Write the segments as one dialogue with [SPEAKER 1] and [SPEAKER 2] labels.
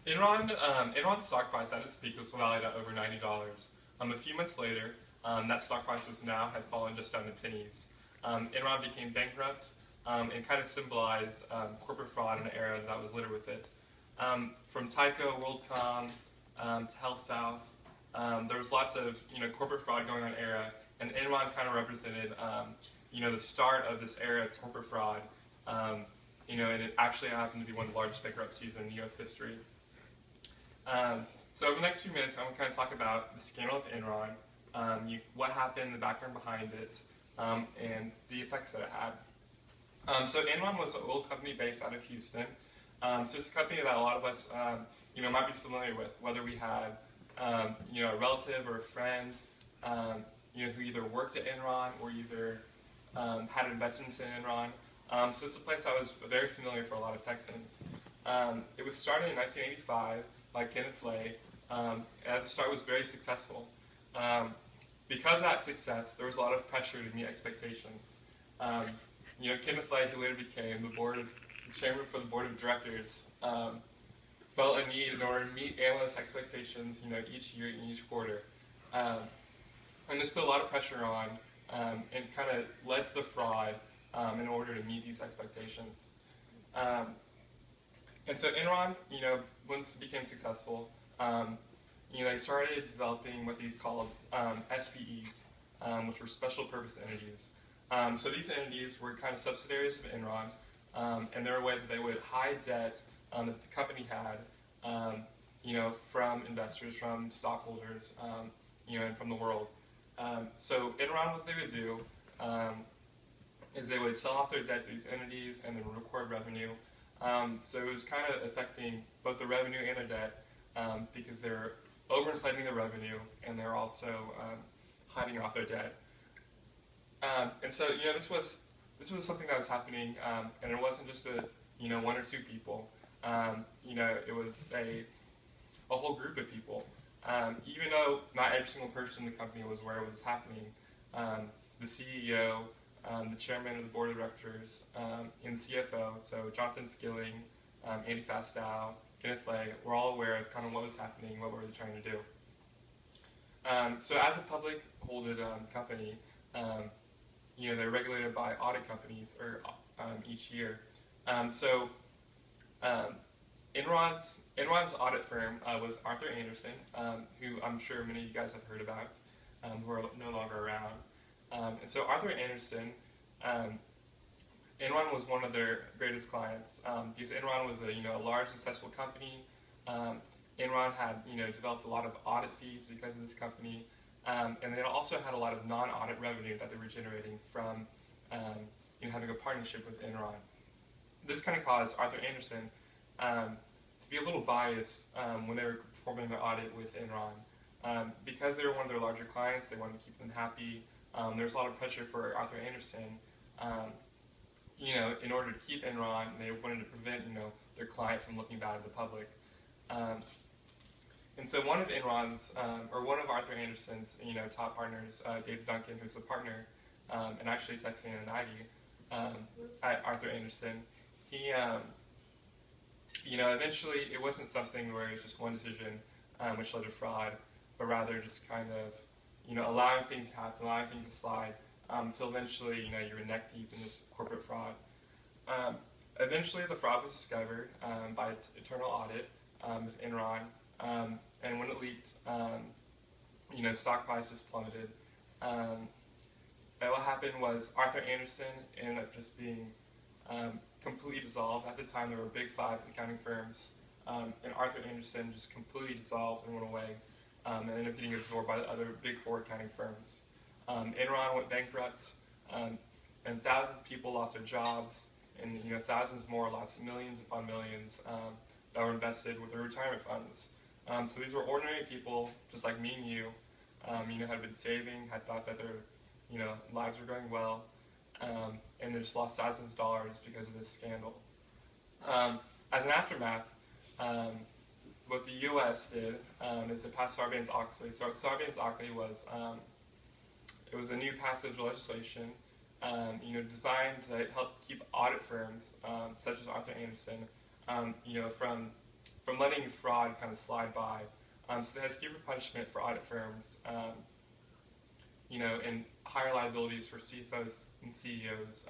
[SPEAKER 1] Enron's stock price at its peak was valued at over $90. A few months later, that stock price had fallen just down to pennies. Enron became bankrupt and kind of symbolized corporate fraud in an era that was littered with it. From Tyco, WorldCom, to HealthSouth, there was lots of corporate fraud going on in the era, and Enron kind of represented the start of this era of corporate fraud. And it actually happened to be one of the largest bankruptcies in U.S. history. So over the next few minutes, I'm going to kind of talk about the scandal of Enron, what happened, the background behind it, and the effects that it had. So Enron was an oil company based out of Houston. So it's a company that a lot of us, might be familiar with, whether we had, a relative or a friend, who either worked at Enron or either had investments in Enron. So it's a place that was very familiar for a lot of Texans. It was started in 1985 by Kenneth Lay, and at the start was very successful. Because of that success, there was a lot of pressure to meet expectations. Kenneth Lay, who later became the chairman for the board of directors, felt a need in order to meet analyst expectations, each year and each quarter. And this put a lot of pressure on and kind of led to the fraud in order to meet these expectations. And so Enron, once it became successful, they started developing what they called SPEs, which were special purpose entities. So these entities were kind of subsidiaries of Enron, and they were a way that they would hide debt that the company had, from investors, from stockholders, and from the world. So Enron, what they would do is they would sell off their debt to these entities and then record revenue. So it was kind of affecting both the revenue and their debt because they're overinflating the revenue and they're also hiding off their debt. And so this was something that was happening, and it wasn't just one or two people. It was a whole group of people. Even though not every single person in the company was aware of what was happening, the CEO, the chairman of the board of directors, and the CFO, so Jonathan Skilling, Andy Fastow, Kenneth Lay, were all aware of kind of what was happening, what were they trying to do. So as a public holded company, they're regulated by audit companies each year. So Enron's audit firm was Arthur Andersen, who I'm sure many of you guys have heard about, who are no longer around. And so Arthur Andersen, Enron was one of their greatest clients because Enron was a large, successful company. Enron had developed a lot of audit fees because of this company, and they also had a lot of non-audit revenue that they were generating from having a partnership with Enron. This kind of caused Arthur Andersen to be a little biased when they were performing their audit with Enron. Because they were one of their larger clients, they wanted to keep them happy. There was a lot of pressure for Arthur Andersen, in order to keep Enron. They wanted to prevent, their client from looking bad at the public. And so one of Enron's, or one of Arthur Andersen's, top partners, David Duncan, who's a partner, and actually Texan and Ivy at Arthur Andersen, he, eventually it wasn't something where it was just one decision which led to fraud, but rather just kind of, allowing things to happen, allowing things to slide, until eventually, you're neck deep in this corporate fraud. Eventually, the fraud was discovered by internal audit with Enron, and when it leaked, stock price just plummeted. And what happened was Arthur Andersen ended up just being completely dissolved. At the time, there were big 5 accounting firms, and Arthur Andersen just completely dissolved and went away, and ended up getting absorbed by the other big 4 accounting firms. Enron went bankrupt, and thousands of people lost their jobs, and thousands more lost millions upon millions that were invested with their retirement funds. So these were ordinary people, just like me and you, had been saving, had thought that their lives were going well, and they just lost thousands of dollars because of this scandal. As an aftermath, what the U.S. did is it passed Sarbanes-Oxley. So Sarbanes-Oxley was it was a new passage of legislation, designed to help keep audit firms such as Arthur Andersen, from from letting fraud kind of slide by. So they had steeper punishment for audit firms, and higher liabilities for CFOs and CEOs,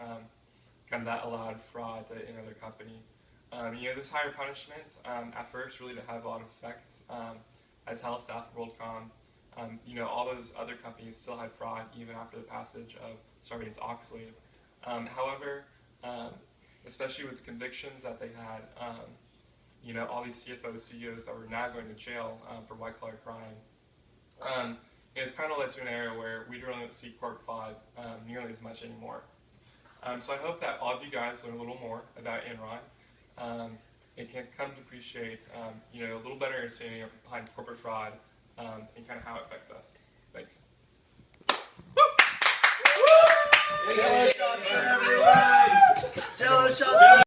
[SPEAKER 1] kind of that allowed fraud to enter their company. This higher punishment at first really didn't have a lot of effects. As Health, South, WorldCom, all those other companies still had fraud even after the passage of Sarbanes-Oxley. However, especially with the convictions that they had, all these CFOs, CEOs that were now going to jail for white-collar crime, it's kind of led to an area where we don't see corp fraud nearly as much anymore. So I hope that all of you guys learn a little more about Enron and can come to appreciate a little better understanding behind corporate fraud and kind of how it affects us. Thanks.
[SPEAKER 2] Jello shots for everyone! Jello shots for